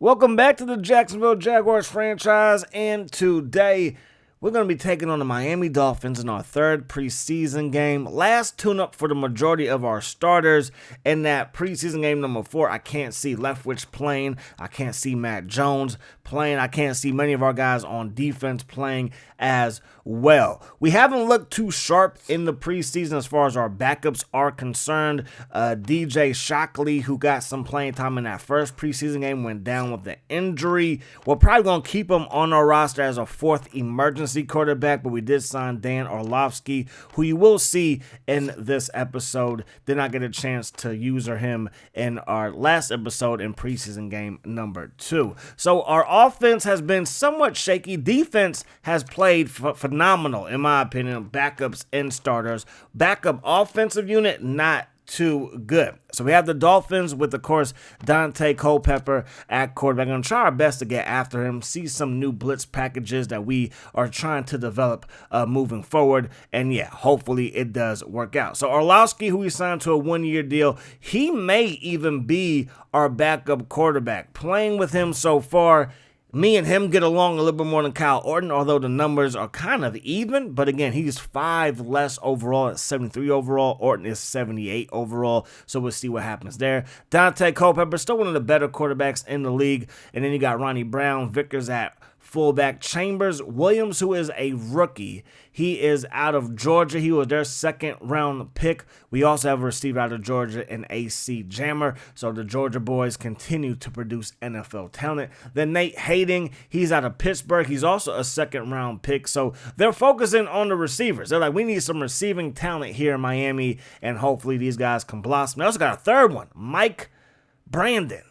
Welcome back to the Jacksonville Jaguars franchise, and today we're going to be taking on the Miami Dolphins in our third preseason game. Last tune-up for the majority of our starters. In that preseason game number 4, I can't see Leftwich playing. I can't see Matt Jones playing. I can't see many of our guys on defense playing as well. We haven't looked too sharp in the preseason as far as our backups are concerned. DJ Shockley, who got some playing time in that first preseason game, went down with an injury. We're probably going to keep him on our roster as a fourth emergency quarterback, but we did sign Dan Orlovsky, who you will see in this episode. Did not get a chance to use him in our last episode in preseason game number 2. So our offense has been somewhat shaky. Defense has played phenomenal, in my opinion. Backups and starters. Backup offensive unit, not too good. So we have the Dolphins with, of course, Dante Culpepper at quarterback. I'm going to try our best to get after him, see some new blitz packages that we are trying to develop moving forward. And yeah, hopefully it does work out. So Orlovsky, who we signed to a 1-year deal, he may even be our backup quarterback. Playing with him so far, me and him get along a little bit more than Kyle Orton, although the numbers are kind of even. But again, he's 5 less overall at 73 overall. Orton is 78 overall. So we'll see what happens there. Dante Culpepper, still one of the better quarterbacks in the league. And then you got Ronnie Brown, Vickers at fullback. Chambers Williams, who is a rookie. He is out of Georgia. He was their second-round pick. We also have a receiver out of Georgia, an AC Jammer. So the Georgia boys continue to produce NFL talent. Then Nate Hayding, he's out of Pittsburgh. He's also a second-round pick. So they're focusing on the receivers. They're like, we need some receiving talent here in Miami, and hopefully these guys can blossom. They also got a third one, Mike Brandon,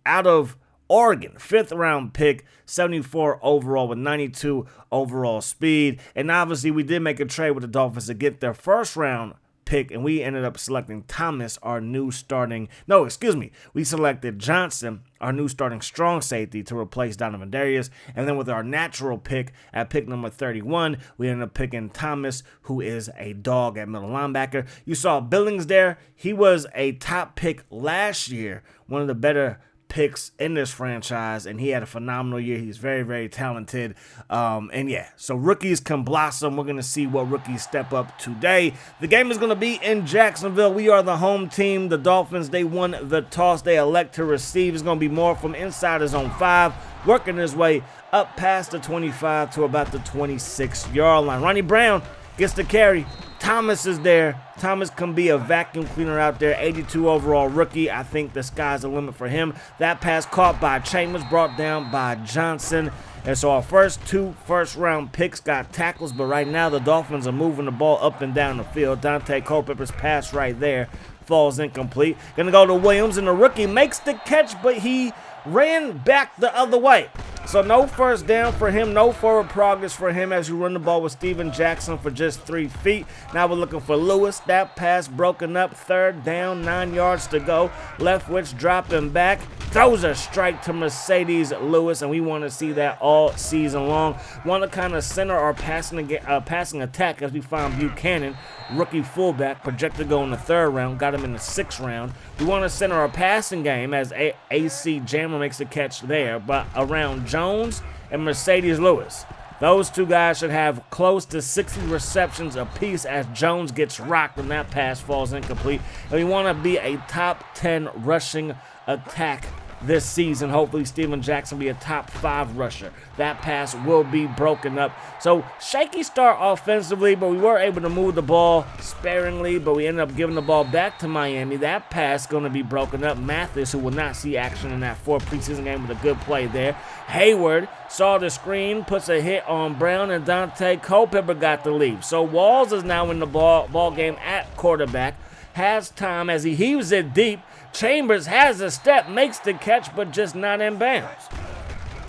out of Oregon, 5th-round pick, 74 overall with 92 overall speed. And obviously, we did make a trade with the Dolphins to get their first-round pick, and we ended up selecting Thomas, our new starting. No, excuse me. We selected Johnson, our new starting strong safety, to replace Donovan Darius. And then with our natural pick at pick number 31, we ended up picking Thomas, who is a dog at middle linebacker. You saw Billings there. He was a top pick last year, one of the better picks in this franchise, and he had a phenomenal year. He's very, very talented. And yeah, so rookies can blossom. We're going to see what rookies step up today. The game is going to be in Jacksonville. We are the home team. The Dolphins, they won the toss. They elect to receive. It's going to be more from inside his own 5, working his way up past the 25 to about the 26-yard line. Ronnie Brown gets the carry. Thomas is there. Thomas can be a vacuum cleaner out there. 82 overall rookie. I think the sky's the limit for him. That pass caught by Chambers, brought down by Johnson. And so our first 2 first-round picks got tackles, but right now the Dolphins are moving the ball up and down the field. Dante Culpepper's pass right there falls incomplete. Gonna go to Williams, and the rookie makes the catch, but he ran back the other way. So no first down for him, no forward progress for him as you run the ball with Steven Jackson for just 3 feet. Now we're looking for Lewis. That pass broken up, 3rd down, 9 yards to go. Leftwich dropping back, throws a strike to Mercedes Lewis, and we want to see that all season long. Want to kind of center our passing attack as we find Buchanan, rookie fullback, projected to go in the 3rd round, got him in the 6th round. We want to center our passing game as AC Jammer makes the catch there, but around Jones and Mercedes Lewis. Those 2 guys should have close to 60 receptions apiece as Jones gets rocked and that pass falls incomplete. And we want to be a top 10 rushing attack this season. Hopefully Steven Jackson will be a top 5 rusher. That pass will be broken up. So shaky start offensively, but we were able to move the ball sparingly, but we ended up giving the ball back to Miami. That pass going to be broken up. Mathis, who will not see action in that 4th preseason game, with a good play there. Hayward saw the screen, puts a hit on Brown, and Dante Culpepper got the lead. So Walls is now in the ball game at quarterback. Has time as he heaves it deep. Chambers has a step, makes the catch, but just not in bounds.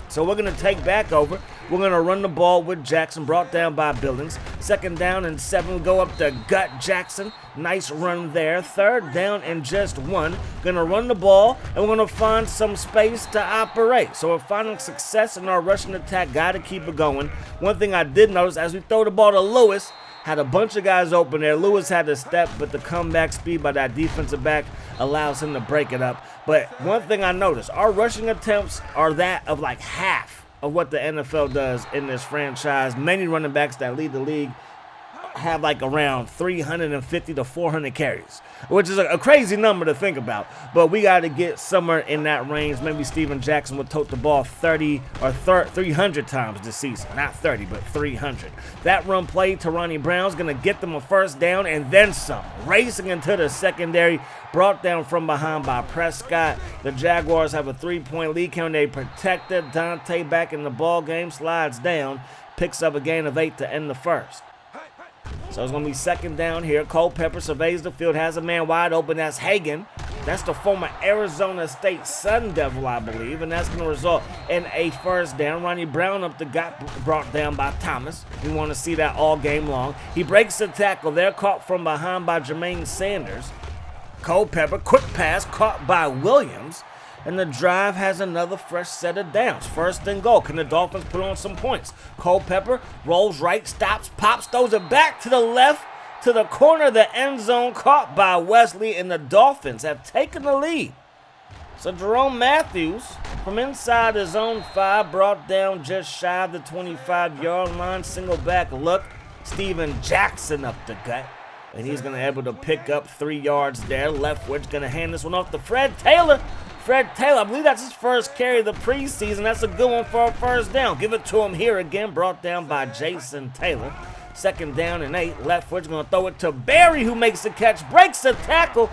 So we're going to take back over. We're going to run the ball with Jackson, brought down by Billings. 2nd down and 7. We go up to Gut Jackson. Nice run there. 3rd down and just 1. Going to run the ball, and we're going to find some space to operate. So we're finding success in our rushing attack. Got to keep it going. One thing I did notice, as we throw the ball to Lewis, had a bunch of guys open there. Lewis had to step, but the comeback speed by that defensive back allows him to break it up. But one thing I noticed, our rushing attempts are that of like half of what the NFL does in this franchise. Many running backs that lead the league have like around 350 to 400 carries, which is a crazy number to think about. But we got to get somewhere in that range. Maybe Steven Jackson will tote the ball 30 or 300 times this season. Not 30, but 300. That run play to Ronnie Brown's going to get them a first down and then some. Racing into the secondary, brought down from behind by Prescott. The Jaguars have a 3-point lead. Can they protect it? Dante back in the ball game, slides down, picks up a gain of 8 to end the first. So it's going to be second down here. Culpepper surveys the field, has a man wide open. That's Hagan. That's the former Arizona State Sun Devil, I believe, and that's going to result in a first down. Ronnie Brown up the got brought down by Thomas. We want to see that all game long. He breaks the tackle there, caught from behind by Jermaine Sanders. Culpepper, quick pass, caught by Williams. And the drive has another fresh set of downs. First and goal. Can the Dolphins put on some points? Culpepper rolls right, stops, pops, throws it back to the left, to the corner of the end zone, caught by Wesley, and the Dolphins have taken the lead. So Jerome Matthews, from inside the zone 5, brought down just shy of the 25-yard line. Single back look. Steven Jackson up the gut. And he's going to be able to pick up 3 yards there. Leftwich going to hand this one off to Fred Taylor. Fred Taylor, I believe that's his first carry of the preseason. That's a good one for a first down. Give it to him here again. Brought down by Jason Taylor. Second down and 8. Leftwich going to throw it to Barry, who makes the catch. Breaks the tackle.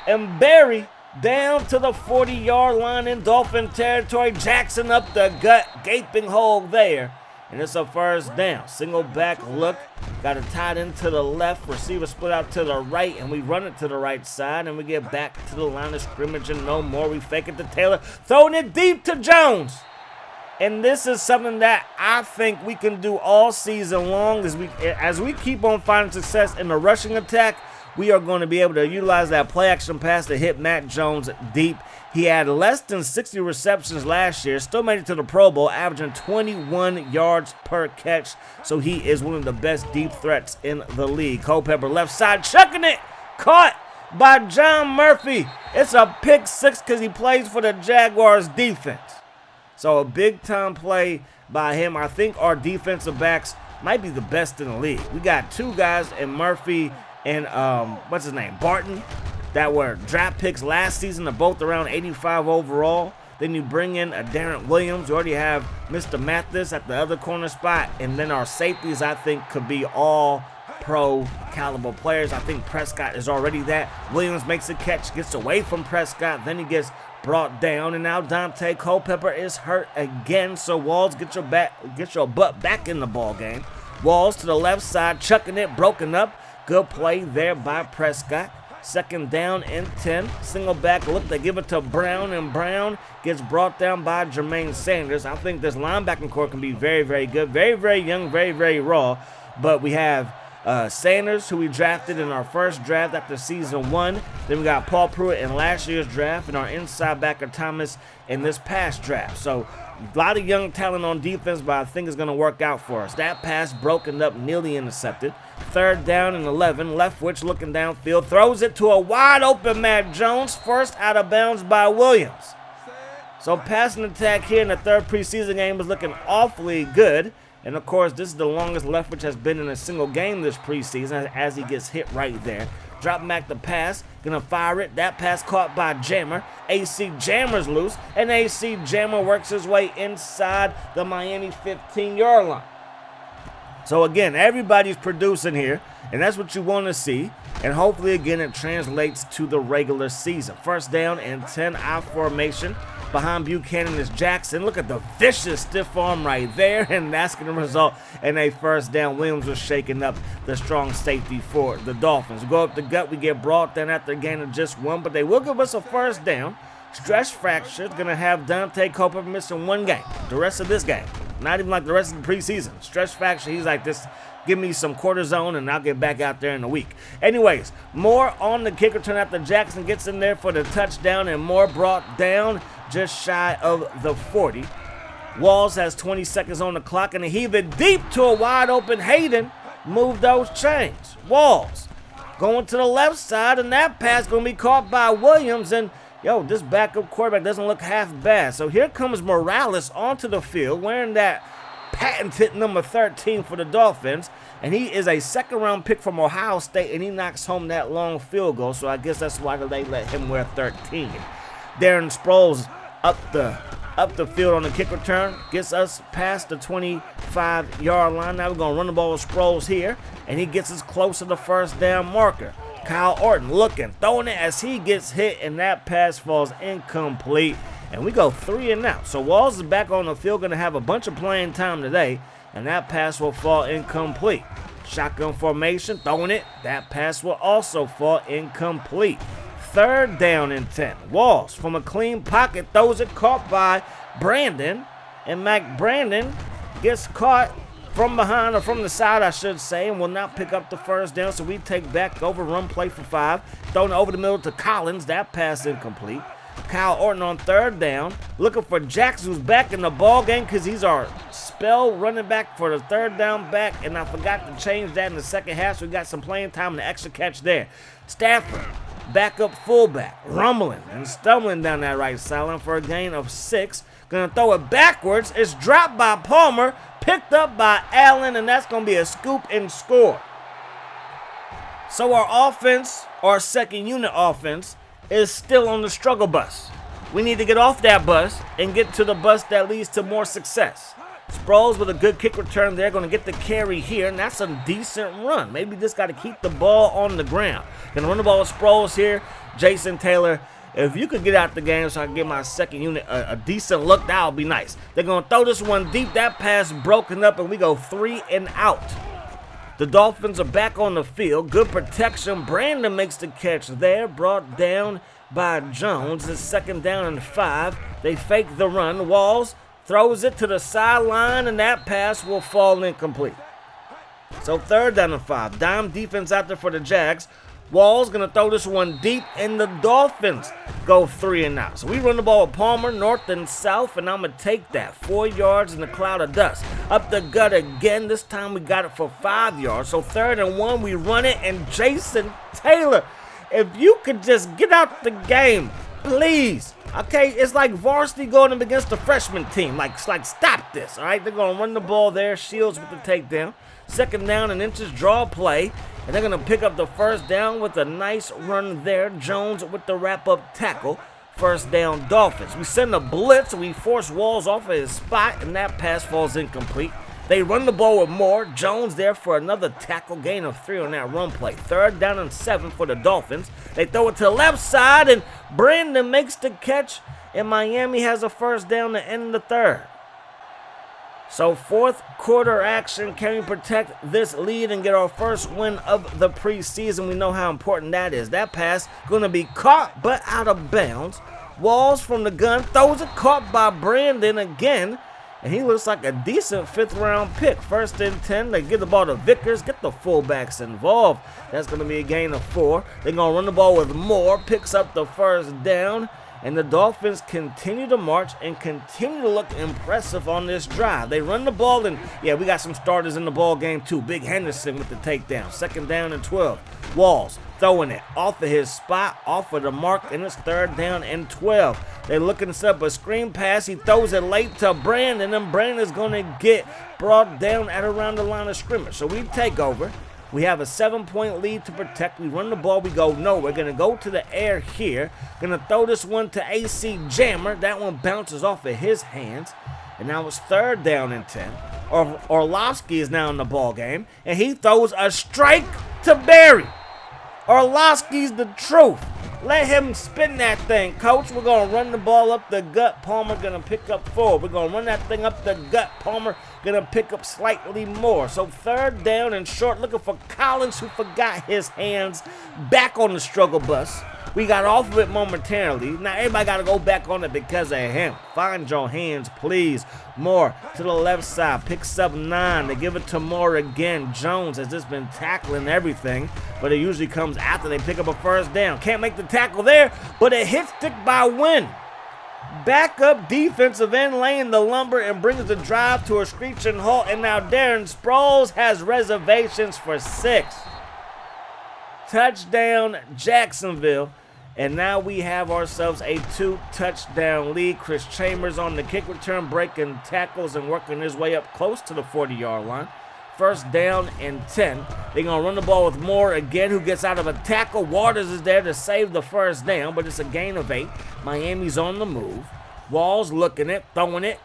And Barry down to the 40-yard line in Dolphin territory. Jackson up the gut. Gaping hole there. And it's a first down. Single back look. Got it tied into the left. Receiver split out to the right. And we run it to the right side. And we get back to the line of scrimmage and no more. We fake it to Taylor. Throwing it deep to Jones. And this is something that I think we can do all season long. As we keep on finding success in the rushing attack, we are going to be able to utilize that play action pass to hit Matt Jones deep. He had less than 60 receptions last year, still made it to the Pro Bowl, averaging 21 yards per catch. So he is one of the best deep threats in the league. Culpepper left side, chucking it, caught by John Murphy. It's a pick 6 because he plays for the Jaguars defense. So a big time play by him. I think our defensive backs might be the best in the league. We got 2 guys in Murphy and what's his name, Barton, that were draft picks last season. They're both around 85 overall. Then you bring in a Darren Williams. You already have Mr. Mathis at the other corner spot. And then our safeties, I think, could be all pro caliber players. I think Prescott is already that. Williams makes a catch, gets away from Prescott. Then he gets brought down. And now Dante Culpepper is hurt again. So Walls, get your butt back in the ball game. Walls to the left side, chucking it, broken up. Good play there by Prescott. Second down and 10. Single back look. They give it to Brown, and Brown gets brought down by Jermaine Sanders. I think this linebacking core can be very, very good. Very, very young, very, very raw. But we have Sanders, who we drafted in our first draft after season 1. Then we got Paul Pruitt in last year's draft, and our inside backer Thomas in this past draft. So a lot of young talent on defense, but I think it's going to work out for us. That pass broken up, nearly intercepted. Third down and 11. Leftwich looking downfield. Throws it to a wide open Matt Jones. First out of bounds by Williams. So passing attack here in the third preseason game is looking awfully good. And, of course, this is the longest Leftwich has been in a single game this preseason as he gets hit right there. Drop back the pass. Going to fire it. That pass caught by Jammer. AC Jammer's loose. And AC Jammer works his way inside the Miami 15-yard line. So, again, everybody's producing here. And that's what you want to see. And hopefully, again, it translates to the regular season. First down and 10 I formation. Behind Buchanan is Jackson. Look at the vicious stiff arm right there, and that's going to result in a first down. Williams was shaking up the strong safety for the Dolphins. We go up the gut. We get brought down after a gain of just 1, but they will give us a first down. Stress fracture is going to have Dante Culpepper missing 1 game. The rest of this game, not even like the rest of the preseason. Stress fracture, he's like this. Give me some cortisone, and I'll get back out there in a week. Anyways, Moore on the kick return after Jackson gets in there for the touchdown, and Moore brought down just shy of the 40. Walls has 20 seconds on the clock, and he heave it deep to a wide-open Hayden. Move those chains. Walls going to the left side, and that pass going to be caught by Williams, and yo, this backup quarterback doesn't look half bad. So here comes Morales onto the field wearing that patented number 13 for the Dolphins. And he is a second-round pick from Ohio State, and he knocks home that long field goal. So I guess that's why they let him wear 13. Darren Sproles up the field on the kick return, gets us past the 25-yard line. Now we're going to run the ball with Sproles here, and he gets us close to the first down marker. Kyle Orton looking, throwing it as he gets hit, and that pass falls incomplete. And we go 3 and out. So Walls is back on the field, going to have a bunch of playing time today, and that pass will fall incomplete. Shotgun formation, throwing it. That pass will also fall incomplete. 3rd down and 10. Walls from a clean pocket throws it, caught by Brandon, and Brandon gets caught from behind, or from the side, I should say, and will not pick up the first down. So we take back over, run play for 5, throwing it over the middle to Collins. That pass incomplete. Kyle Orton on 3rd down, looking for Jackson, who's back in the ball game because he's our spell running back for the 3rd down back, and I forgot to change that in the second half, so we got some playing time and an extra catch there. Stafford, backup fullback, rumbling and stumbling down that right sideline for a gain of 6. Gonna throw it backwards. It's dropped by Palmer, picked up by Allen, and that's gonna be a scoop and score. So our offense, our second unit offense, is still on the struggle bus. We need to get off that bus and get to the bus that leads to more success. Sproles with a good kick return there, going to get the carry here, and that's a decent run. Maybe just got to keep the ball on the ground. Going to run the ball with Sproles here. Jason Taylor, if you could get out the game so I can give my second unit a decent look, that would be nice. They're going to throw this one deep. That pass broken up, and we go 3 and out. The Dolphins are back on the field. Good protection. Brandon makes the catch there. Brought down by Jones. It's 2nd down and 5. They fake the run. Walls throws it to the sideline, and that pass will fall incomplete. So 3rd down and 5. Dime defense out there for the Jags. Walls going to throw this one deep, and the Dolphins go 3 and out. So we run the ball with Palmer, north and south, and I'm going to take that. 4 yards in a cloud of dust. Up the gut again. This time we got it for 5 yards. So 3rd and 1, we run it, and Jason Taylor, if you could just get out the game, please. Okay, it's like varsity going up against the freshman team. Like stop this, all right? They're going to run the ball there. Shields with the takedown. 2nd down and inches, draw play. And they're going to pick up the first down with a nice run there. Jones with the wrap-up tackle. 1st down, Dolphins. We send a blitz. We force Walls off of his spot, and that pass falls incomplete. They run the ball with Moore. Jones there for another tackle, gain of 3 on that run play. 3rd down and 7 for the Dolphins. They throw it to the left side, and Brandon makes the catch, and Miami has a first down to end the 3rd. So 4th quarter action. Can we protect this lead and get our first win of the preseason? We know how important that is. That pass going to be caught but out of bounds. Walls from the gun throws it, caught by Brandon again. And he looks like a decent 5th round pick. 1st and 10. They give the ball to Vickers. Get the fullbacks involved. That's going to be a gain of 4. They're going to run the ball with Moore. Picks up the first down. And the Dolphins continue to march and continue to look impressive on this drive. They run the ball, and yeah, we got some starters in the ball game too. Big Henderson with the takedown. 2nd down and 12. Walls throwing it off of his spot, off of the mark, and it's 3rd down and 12. They're looking to set up a screen pass. He throws it late to Brandon, and Brandon's going to get brought down at around the line of scrimmage. So we take over. We have a 7-point lead to protect. We run the ball. We go, no, we're going to go to the air here. Going to throw this one to AC Jammer. That one bounces off of his hands. And now it's 3rd down and 10. Orlovsky is now in the ball game. And he throws a strike to Barry. Orlovsky's the truth. Let him spin that thing, coach. We're going to run the ball up the gut. Palmer going to pick up 4. We're going to run that thing up the gut. Palmer going to pick up slightly more. So 3rd down and short, looking for Collins, who forgot his hands, back on the struggle bus. We got off of it momentarily. Now everybody got to go back on it because of him. Find your hands, please. Moore to the left side. Picks up 9. They give it to Moore again. Jones has just been tackling everything, but it usually comes after they pick up a first down. Can't make the tackle there, but it hits Dick by Wynn. Backup defensive end laying the lumber and brings the drive to a screeching halt. And now Darren Sproles has reservations for 6. Touchdown, Jacksonville. And now we have ourselves a 2-touchdown lead. Chris Chambers on the kick return, breaking tackles and working his way up close to the 40-yard line. First down and 10. They're going to run the ball with Moore again, who gets out of a tackle. Waters is there to save the first down, but it's a gain of 8. Miami's on the move. Walls looking it, throwing it,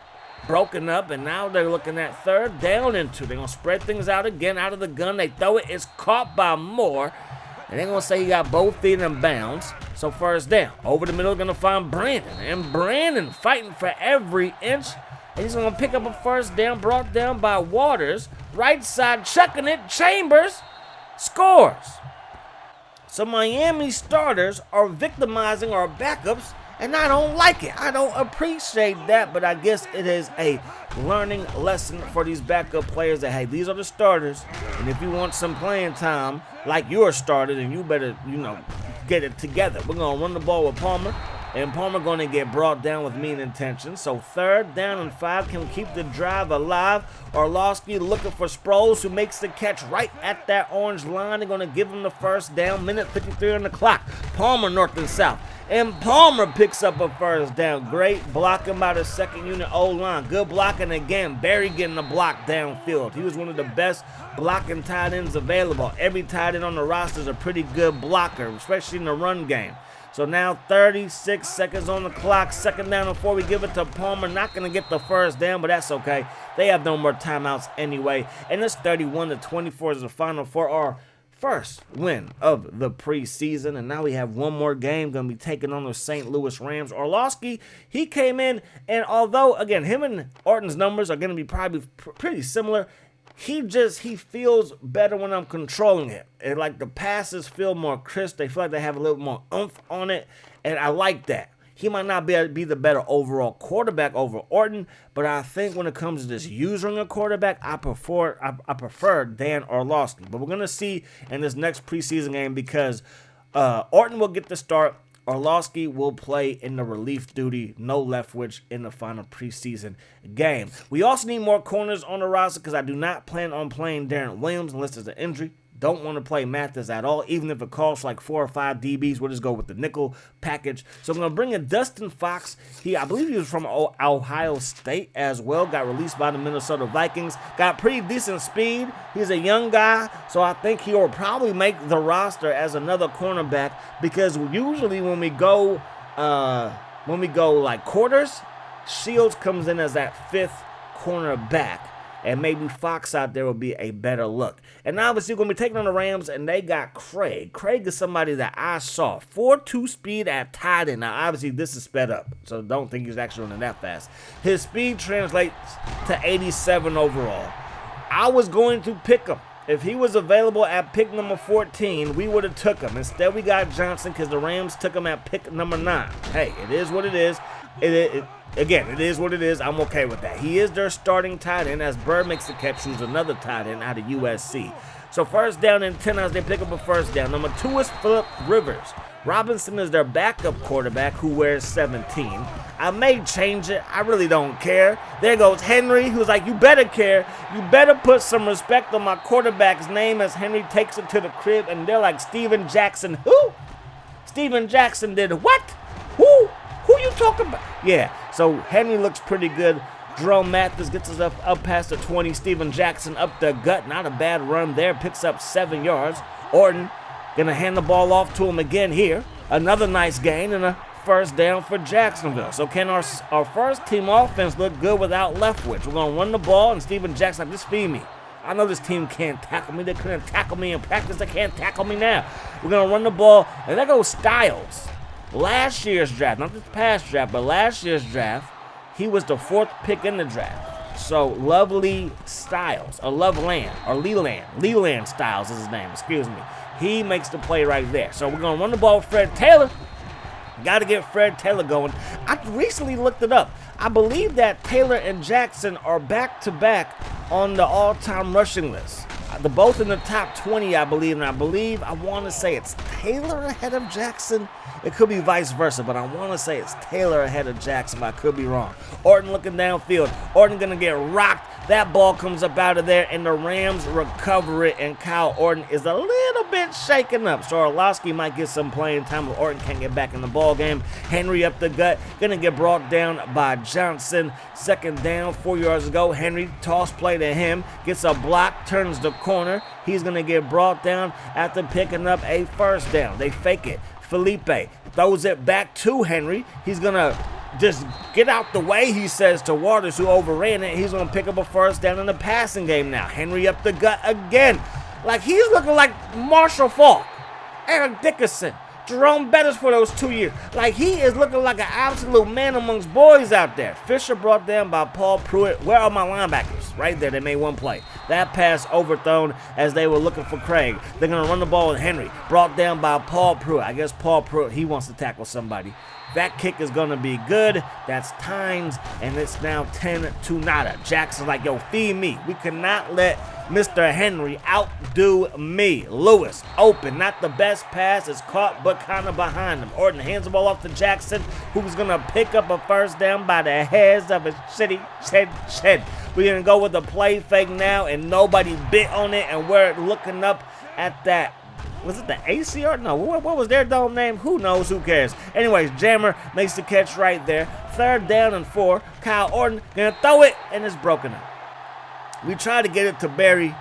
broken up, and now they're looking at 3rd down and 2. They're going to spread things out again out of the gun. They throw it. It's caught by Moore. And they're going to say he got both feet in bounds. So first down. Over the middle, going to find Brandon. And Brandon fighting for every inch. And he's going to pick up a first down, brought down by Waters. Right side, chucking it. Chambers scores. So Miami starters are victimizing our backups, and I don't like it. I don't appreciate that, but I guess it is a learning lesson for these backup players that, hey, these are the starters, and if you want some playing time like you're a starter, then you better, get it together. We're going to run the ball with Palmer, and Palmer going to get brought down with mean intentions. So 3rd down and 5 can keep the drive alive. Orlovsky looking for Sproles, who makes the catch right at that orange line. They're going to give him the first down. Minute 53 on the clock. Palmer north and south. And Palmer picks up a first down. Great blocking by the 2nd unit O-line. Good blocking again. Barry getting the block downfield. He was one of the best blocking tight ends available. Every tight end on the roster is a pretty good blocker, especially in the run game. So now 36 seconds on the clock. 2nd down and 4. We give it to Palmer. Not going to get the first down, but that's okay. They have no more timeouts anyway. And it's 31-24 is the final for our first win of the preseason. And now we have one more game going to be taking on the St. Louis Rams. Orlovsky, he came in, and although, again, him and Orton's numbers are going to be probably pretty similar, he feels better when I'm controlling it. And like the passes feel more crisp. They feel like they have a little more oomph on it. And I like that. He might not be the better overall quarterback over Orton, but I think when it comes to just using a quarterback, I prefer Dan Orlovsky. But we're going to see in this next preseason game because Orton will get the start. Orlovsky will play in the relief duty, no Leftwich, in the final preseason game. We also need more corners on the roster because I do not plan on playing Darren Williams unless there's an injury. Don't want to play Mathis at all, even if it costs like 4 or 5 DBs. We'll just go with the nickel package. So I'm going to bring in Dustin Fox. I believe he was from Ohio State as well. Got released by the Minnesota Vikings. Got pretty decent speed. He's a young guy, so I think he will probably make the roster as another cornerback because usually when we go like quarters, Shields comes in as that 5th cornerback. And maybe Fox out there will be a better look. And obviously, we're going to be taking on the Rams, and they got Craig. Craig is somebody that I saw. 4.2 speed at tight end. Now, obviously, this is sped up, so don't think he's actually running that fast. His speed translates to 87 overall. I was going to pick him. If he was available at pick number 14, we would have took him. Instead, we got Johnson because the Rams took him at pick number 9. Hey, it is what it is. Again, it is what it is. I'm okay with that. He is their starting tight end as Bird makes the catch, who's another tight end out of USC. So first down and 10 as they pick up a first down. Number 2 is Phillip Rivers. Robinson is their backup quarterback who wears 17. I may change it. I really don't care. There goes Henry, who's like, you better care. You better put some respect on my quarterback's name as Henry takes it to the crib. And they're like, Steven Jackson. Who? Steven Jackson did what? Who? Who you talking about? Yeah, so Henry looks pretty good. Jerome Mathis gets us up past the 20. Steven Jackson up the gut. Not a bad run there. Picks up 7 yards. Orton going to hand the ball off to him again here. Another nice gain and a first down for Jacksonville. So can our first team offense look good without Leftwich? We're going to run the ball, and Steven Jackson, just feed me. I know this team can't tackle me. They couldn't tackle me in practice. They can't tackle me now. We're going to run the ball, and there goes Styles. Last year's draft, not this past draft, but last year's draft, he was the 4th pick in the draft. So Lovely Styles, or Loveland, or Leland Styles is his name, excuse me. He makes the play right there. So we're going to run the ball with Fred Taylor. Got to get Fred Taylor going. I recently looked it up. I believe that Taylor and Jackson are back-to-back on the all-time rushing list. They're both in the top 20, I believe, and I want to say it's Taylor ahead of Jackson. It could be vice versa, but I want to say it's Taylor ahead of Jackson, but I could be wrong. Orton looking downfield. Orton going to get rocked That ball comes up out of there, and the Rams recover it, and Kyle Orton is a little bit shaken up. So Orlovsky might get some playing time, but Orton can't get back in the ball game. Henry up the gut, gonna get brought down by Johnson. Second down, 4 yards ago. Henry, toss play to him, gets a block, turns the corner. He's gonna get brought down after picking up a first down. They fake it. Felipe throws it back to Henry. He's gonna just get out the way, he says to Waters, who overran it. He's going to pick up a first down in the passing game now. Henry up the gut again. Like, he's looking like Marshall Faulk, Eric Dickerson, Jerome Bettis for those 2 years. Like, he is looking like an absolute man amongst boys out there. Fisher brought down by Paul Pruitt. Where are my linebackers? Right there, they made one play. That pass overthrown as they were looking for Craig. They're going to run the ball with Henry. Brought down by Paul Pruitt. I guess Paul Pruitt, he wants to tackle somebody. That kick is going to be good. That's Tynes, and it's now 10-0. Jackson's like, yo, feed me. We cannot let Mr. Henry outdo me. Lewis, open. Not the best pass. It's caught, but kind of behind him. Orton hands the ball off to Jackson, who's going to pick up a first down by the hairs of his shitty head. We're going to go with the play fake now, and nobody bit on it, and we're looking up at that. Was it the ACR? No, what was their dome name? Who knows? Who cares? Anyways, Jammer makes the catch right there. 3rd down and 4. Kyle Orton gonna throw it, and it's broken up. We tried to get it to Barry.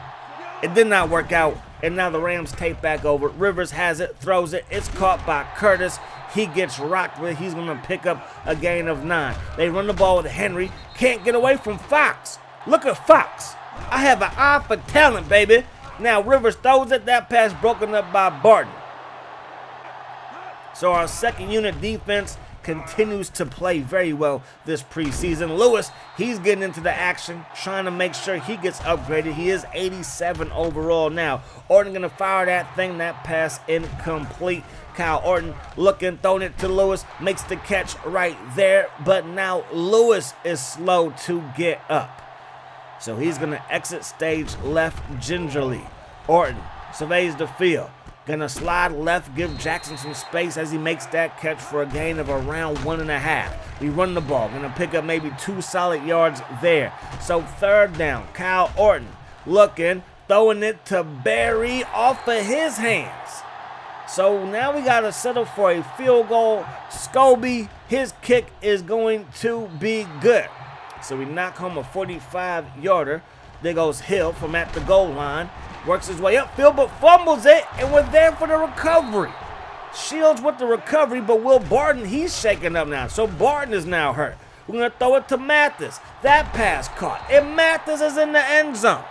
It did not work out, and now the Rams take back over. Rivers has it, throws it. It's caught by Curtis. He gets rocked with it. He's gonna pick up a gain of 9. They run the ball with Henry. Can't get away from Fox. Look at Fox. I have an eye for talent, baby. Now Rivers throws it. That pass broken up by Barton. So our second unit defense continues to play very well this preseason. Lewis, he's getting into the action, trying to make sure he gets upgraded. He is 87 overall now. Orton gonna fire that thing. That pass incomplete. Kyle Orton looking, throwing it to Lewis, makes the catch right there. But now Lewis is slow to get up. So he's going to exit stage left gingerly. Orton surveys the field. Going to slide left, give Jackson some space as he makes that catch for a gain of around 1.5. We run the ball. Going to pick up maybe 2 solid yards there. So 3rd down. Kyle Orton looking, throwing it to Barry off of his hands. So now we got to settle for a field goal. Scobie, his kick is going to be good. So we knock home a 45-yarder. There goes Hill from at the goal line. Works his way upfield, but fumbles it, and we're there for the recovery. Shields with the recovery, but Will Barton, he's shaking up now. So Barton is now hurt. We're going to throw it to Mathis. That pass caught, and Mathis is in the end zone.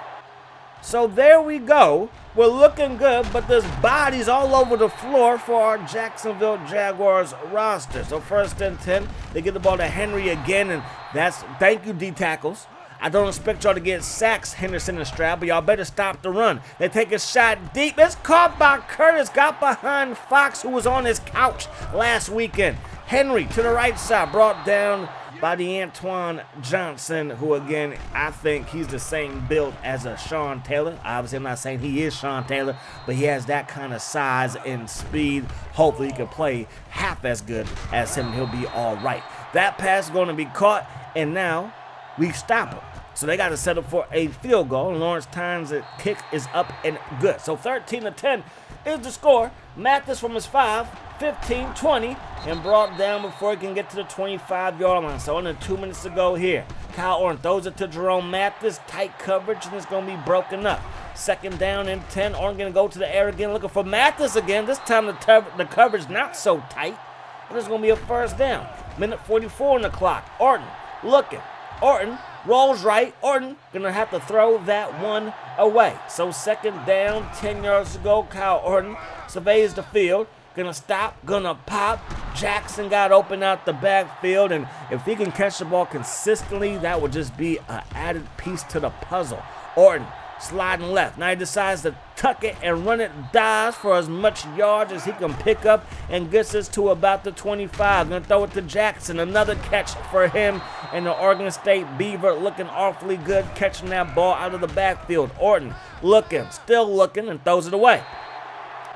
So there we go. We're looking good, but there's bodies all over the floor for our Jacksonville Jaguars roster. So 1st and 10, they get the ball to Henry again, and that's thank you, D-tackles. I don't expect y'all to get sacks, Henderson and Stroud, but y'all better stop the run. They take a shot deep. It's caught by Curtis, got behind Fox, who was on his couch last weekend. Henry to the right side, brought down by the Antoine Johnson, who again, I think he's the same build as a Sean Taylor. Obviously, I'm not saying he is Sean Taylor, but he has that kind of size and speed. Hopefully, he can play half as good as him, and he'll be all right. That pass is going to be caught, and now we stop him. So they got to settle for a field goal, and Lawrence Tynes' kick is up and good. So 13-10 is the score. Mathis from his 5, 15, 20, and brought down before he can get to the 25-yard line. So under 2 minutes to go here. Kyle Orton throws it to Jerome Mathis. Tight coverage, and it's going to be broken up. 2nd down and 10. Orton going to go to the air again, looking for Mathis again. This time the coverage not so tight. And it's going to be a first down. Minute 44 on the clock. Orton looking. Orton rolls right. Orton going to have to throw that one away. So 2nd down, 10 yards to go. Kyle Orton surveys the field. Gonna stop, gonna pop. Jackson got open out the backfield, and if he can catch the ball consistently, that would just be an added piece to the puzzle. Orton sliding left. Now he decides to tuck it and run it, dives for as much yards as he can pick up, and gets us to about the 25. Gonna throw it to Jackson. Another catch for him, and the Oregon State Beaver looking awfully good, catching that ball out of the backfield. Orton looking, still looking, and throws it away.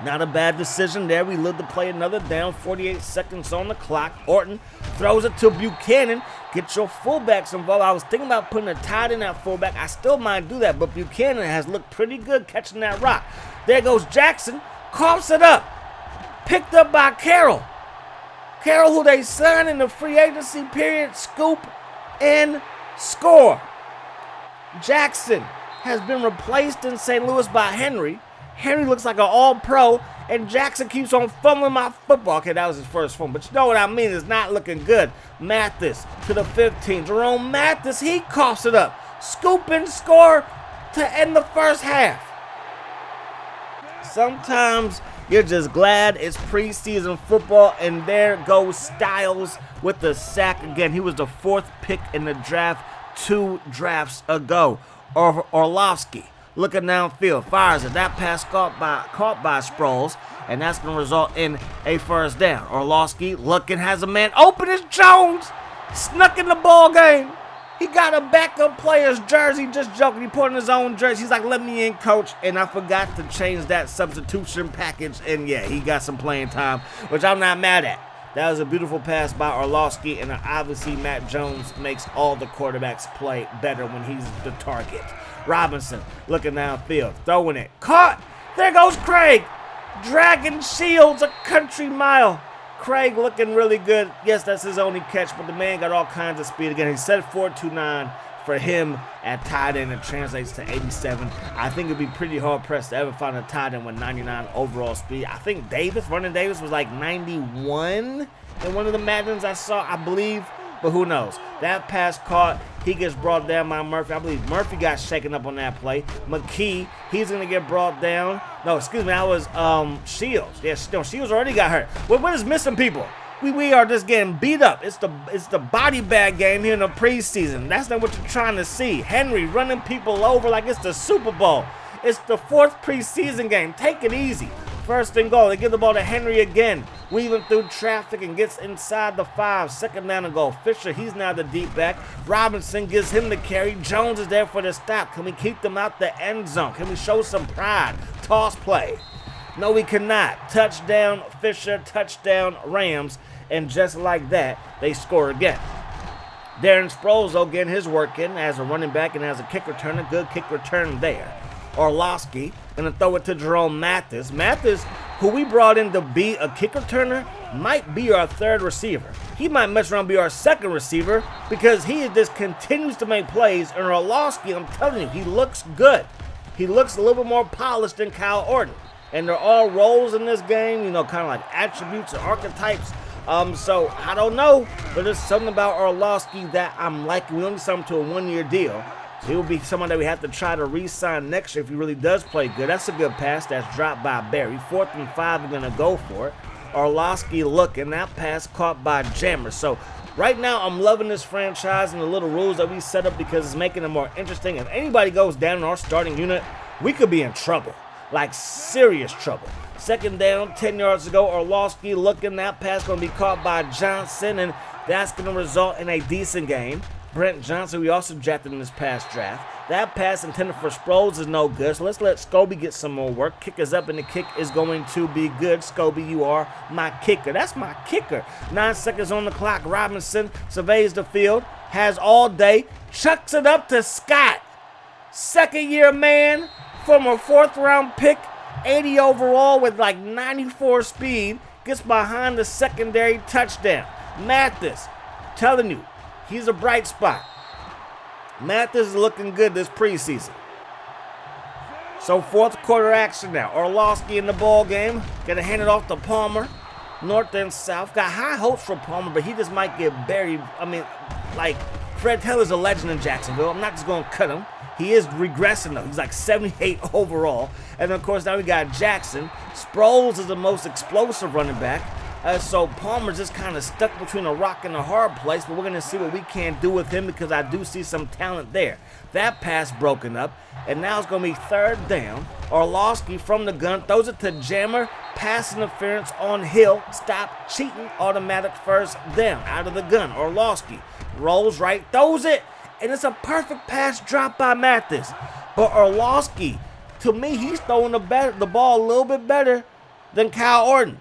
Not a bad decision there. We live to play another down. 48 seconds on the clock. Orton throws it to Buchanan. Get your fullbacks involved. I was thinking about putting a tight end at fullback. I still might do that, but Buchanan has looked pretty good catching that rock. There goes Jackson. Coughs it up. Picked up by Carroll. Carroll, who they signed in the free agency period, scoop and score. Jackson has been replaced in St. Louis by Henry. Henry looks like an all-pro, and Jackson keeps on fumbling my football. Okay, that was his first fumble, but you know what I mean? It's not looking good. Mathis to the 15. Jerome Mathis, he coughs it up. Scoop and score to end the first half. Sometimes you're just glad it's preseason football, and there goes Styles with the sack again. He was the 4th pick in the draft 2 drafts ago. Orlovsky looking downfield, fires it. That pass caught by Sproles, and that's going to result in a first down. Orlovsky looking, has a man open. It's Jones. Snuck in the ball game. He got a backup player's jersey. Just joking. He put on his own jersey. He's like, let me in, coach. And I forgot to change that substitution package. And yeah, he got some playing time, which I'm not mad at. That was a beautiful pass by Orlovsky, and obviously Matt Jones makes all the quarterbacks play better when he's the target. Robinson looking downfield, throwing it. Caught! There goes Craig! Dragging Shields a country mile. Craig looking really good. Yes, that's his only catch, but the man got all kinds of speed again. He set 4.29 for him at tight end. It translates to 87. I think it'd be pretty hard pressed to ever find a tight end with 99 overall speed. I think Vernon Davis was like 91 in one of the Maddens I saw, I believe. But who knows? That pass caught. He gets brought down by Murphy. I believe Murphy got shaken up on that play. McKee, he's going to get brought down. No, excuse me, that was Shields. Yeah, no, Shields already got hurt. What is missing, people? We are just getting beat up. It's the body bag game here in the preseason. That's not what you're trying to see. Henry running people over like it's the Super Bowl. It's the 4th preseason game. Take it easy. 1st and goal. They give the ball to Henry again. Weaving through traffic and gets inside the 5. 2nd down and goal. Fisher, he's now the deep back. Robinson gives him the carry. Jones is there for the stop. Can we keep them out the end zone? Can we show some pride? Toss play. No, we cannot. Touchdown, Fisher. Touchdown, Rams. And just like that, they score again. Darren Sproles, though, getting his work in as a running back and as a kick returner. Good kick return there. Orlovsky going to throw it to Jerome Mathis. Mathis, who we brought in to be a kick returner, might be our 3rd receiver. He might mess around and be our 2nd receiver because he just continues to make plays. And Orlovsky, I'm telling you, he looks good. He looks a little bit more polished than Kyle Orton. And they're all roles in this game, you know, kind of like attributes or archetypes. So I don't know, but there's something about Orlovsky that I'm liking. We only signed him to a 1-year deal. So he'll be someone that we have to try to re-sign next year if he really does play good. That's a good pass that's dropped by Barry. 4th and 5, we're going to go for it. Orlovsky looking, that pass caught by Jammer. So right now I'm loving this franchise and the little rules that we set up because it's making it more interesting. If anybody goes down in our starting unit, we could be in trouble, like serious trouble. 2nd down, 10 yards to go. Orlovsky looking, that pass going to be caught by Johnson, and that's going to result in a decent game. Brent Johnson, we also drafted in this past draft. That pass intended for Sproles is no good, so let's let Scobie get some more work. Kick is up, and the kick is going to be good. Scobie, you are my kicker. That's my kicker. 9 seconds on the clock. Robinson surveys the field, has all day, chucks it up to Scott. 2nd-year man, former 4th-round pick, 80 overall with like 94 speed, gets behind the secondary touchdown. Mathis, telling you, he's a bright spot. Mathis is looking good this preseason. So 4th quarter action now. Orlovsky in the ball game. Gonna hand it off to Palmer. North and south. Got high hopes for Palmer, but he just might get buried. I mean, like, Fred Taylor's a legend in Jacksonville. I'm not just gonna cut him. He is regressing, though. He's like 78 overall. And, of course, now we got Jackson. Sproles is the most explosive running back. So Palmer's just kind of stuck between a rock and a hard place. But we're going to see what we can do with him because I do see some talent there. That pass broken up. And now it's going to be 3rd down. Orlovsky from the gun throws it to Jammer. Pass interference on Hill. Stop cheating. Automatic 1st down out of the gun. Orlovsky rolls right, throws it. And it's a perfect pass drop by Mathis. But Orlovsky, to me, he's throwing the ball a little bit better than Kyle Orton.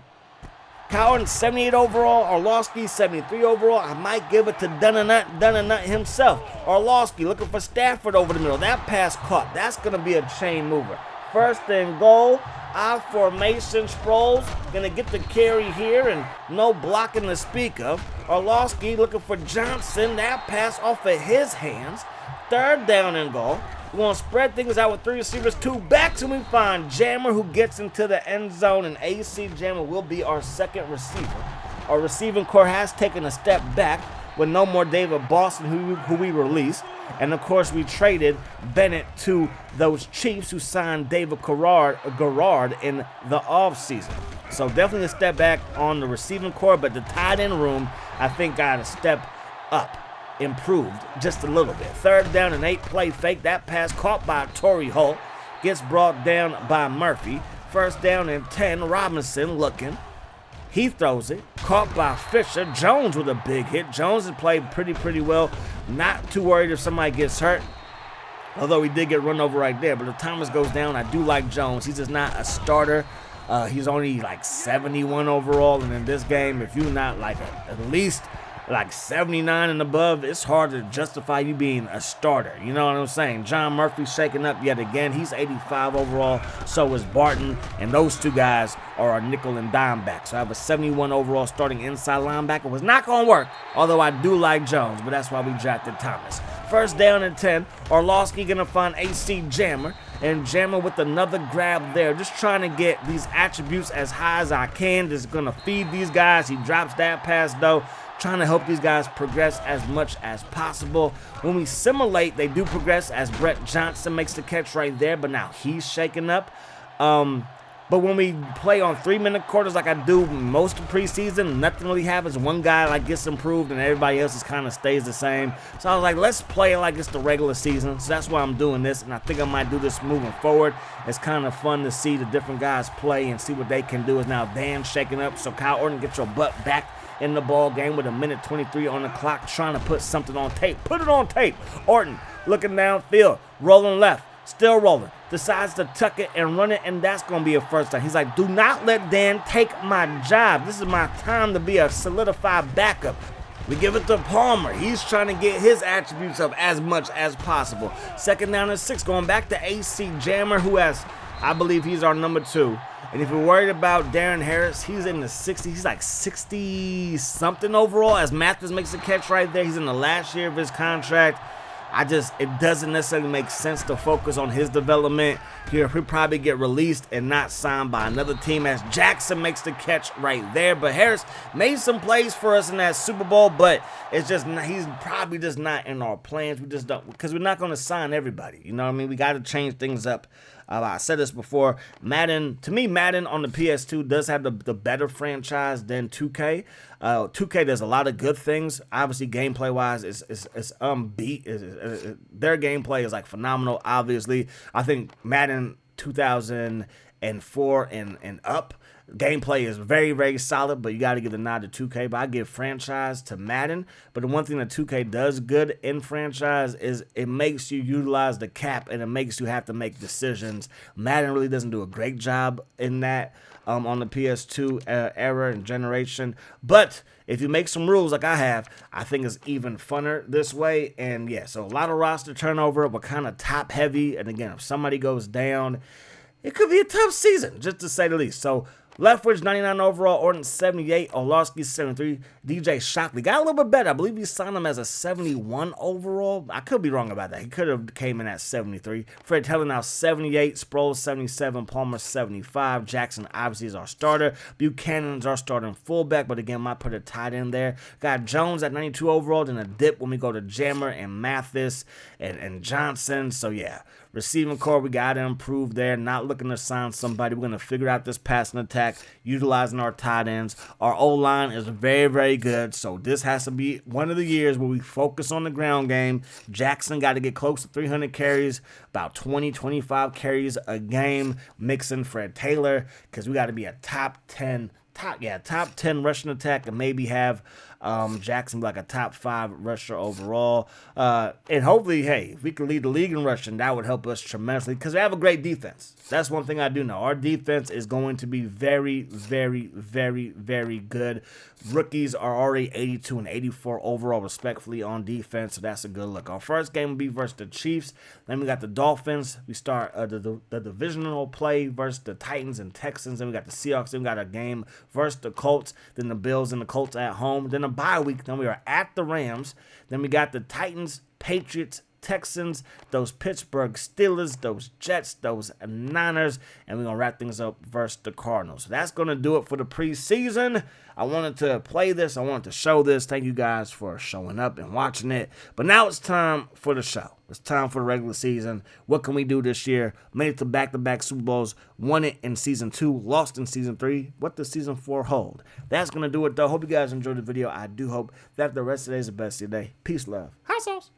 Kyle Orton 78 overall, Orlovsky 73 overall. I might give it to Dunn himself. Orlovsky looking for Stafford over the middle. That pass caught. That's going to be a chain mover. First and goal. I formation. Sproles going to get the carry here and no blocking to speak of. Orlovsky looking for Johnson. That pass off of his hands. Third down and goal. We're going to spread things out with 3 receivers, 2 backs, and we find Jammer who gets into the end zone, and AC Jammer will be our second receiver. Our receiving core has taken a step back with no more David Boston who we released. And, of course, we traded Bennett to those Chiefs who signed David Garrard in the offseason. So definitely a step back on the receiving core, but the tight end room, I think, got a step up. Improved just a little bit. Third down and 8, play fake. That pass caught by Torrey Holt. Gets brought down by Murphy. First down and 10, Robinson looking. He throws it. Caught by Fisher. Jones with a big hit. Jones has played pretty well. Not too worried if somebody gets hurt. Although he did get run over right there. But if Thomas goes down, I do like Jones. He's just not a starter. He's only like 71 overall. And in this game, if you're not like at least like 79 and above, it's hard to justify you being a starter. You know what I'm saying? John Murphy shaking up yet again. He's 85 overall. So is Barton. And those two guys are our nickel and dime backs. So I have a 71 overall starting inside linebacker. Was not going to work, although I do like Jones. But that's why we drafted Thomas. First down and 10. Orlovsky going to find AC Jammer. And Jammer with another grab there. Just trying to get these attributes as high as I can. Just going to feed these guys. He drops that pass, though. Trying to help these guys progress as much as possible. When we simulate, they do progress as Brett Johnson makes the catch right there, but now he's shaking up. But when we play on 3-minute quarters like I do most of preseason, nothing really happens. One guy like gets improved and everybody else kind of stays the same. So I was like, let's play it like it's the regular season. So that's why I'm doing this, and I think I might do this moving forward. It's kind of fun to see the different guys play and see what they can do. Is now Dan shaking up, so Kyle Orton, get your butt back in the ball game with 1:23 on the clock, trying to put something on tape. Put it on tape. Orton looking downfield, rolling left, still rolling. Decides to tuck it and run it, and that's going to be a first down. He's like, do not let Dan take my job. This is my time to be a solidified backup. We give it to Palmer. He's trying to get his attributes up as much as possible. Second down and 6, going back to AC Jammer, who has, I believe he's our number 2. And if you're worried about Darren Harris, he's in the 60s. He's like 60-something overall as Mathis makes a catch right there. He's in the last year of his contract. It doesn't necessarily make sense to focus on his development here. He'll probably get released and not signed by another team as Jackson makes the catch right there. But Harris made some plays for us in that Super Bowl, but it's just not, he's probably just not in our plans. We just don't, because we're not going to sign everybody. You know what I mean? We got to change things up. I said this before. Madden, to me, Madden on the PS2 does have the better franchise than 2K. 2K does a lot of good things. Obviously, gameplay-wise, it's unbeat. Their gameplay is like phenomenal. Obviously, I think Madden 2004 and up, gameplay is very, very solid, but you got to give the nod to 2K. But I give franchise to Madden. But the one thing that 2K does good in franchise is it makes you utilize the cap, and it makes you have to make decisions. Madden really doesn't do a great job in that on the PS2 era and generation. But if you make some rules like I have, I think it's even funner this way. And yeah, so a lot of roster turnover, but kind of top heavy. And again, if somebody goes down, it could be a tough season, just to say the least. So Leftwich, 99 overall. Orton, 78. Orlovsky, 73. DJ Shockley got a little bit better. I believe we signed him as a 71 overall. I could be wrong about that. He could have came in at 73. Fred Taylor now 78. Sproles, 77. Palmer, 75. Jackson obviously is our starter. Buchanan's our starting fullback, but again, might put a tight end there. Got Jones at 92 overall, then a dip when we go to Jammer and Mathis and Johnson. So yeah, receiving core, we got to improve there. Not looking to sign somebody. We're going to figure out this passing attack, utilizing our tight ends. Our O-line is very, very good. So this has to be one of the years where we focus on the ground game. Jackson got to get close to 300 carries, about 20, 25 carries a game, mixing Fred Taylor, because we got to be a top 10 rushing attack and maybe have Jacksonville like a top 5 rusher overall. And hopefully, hey, if we can lead the league in rushing, that would help us tremendously because we have a great defense. That's one thing I do know. Our defense is going to be very, very, very, very good. Rookies are already 82 and 84 overall, respectfully, on defense, so that's a good look. Our first game will be versus the Chiefs. Then we got the Dolphins. We start the divisional play versus the Titans and Texans. Then we got the Seahawks. Then we got a game versus the Colts. Then the Bills and the Colts at home. Then a bye week. Then we are at the Rams. Then we got the Titans, Patriots, Texans, those Pittsburgh Steelers, those Jets, those Niners, and we're going to wrap things up versus the Cardinals. So that's going to do it for the preseason. I wanted to play this. I wanted to show this. Thank you guys for showing up and watching it. But now it's time for the show. It's time for the regular season. What can we do this year? Made it to back-to-back Super Bowls. Won it in Season 2. Lost in Season 3. What does Season 4 hold? That's going to do it, though. Hope you guys enjoyed the video. I do hope that the rest of the day is the best of your day. Peace, love. Hot sauce.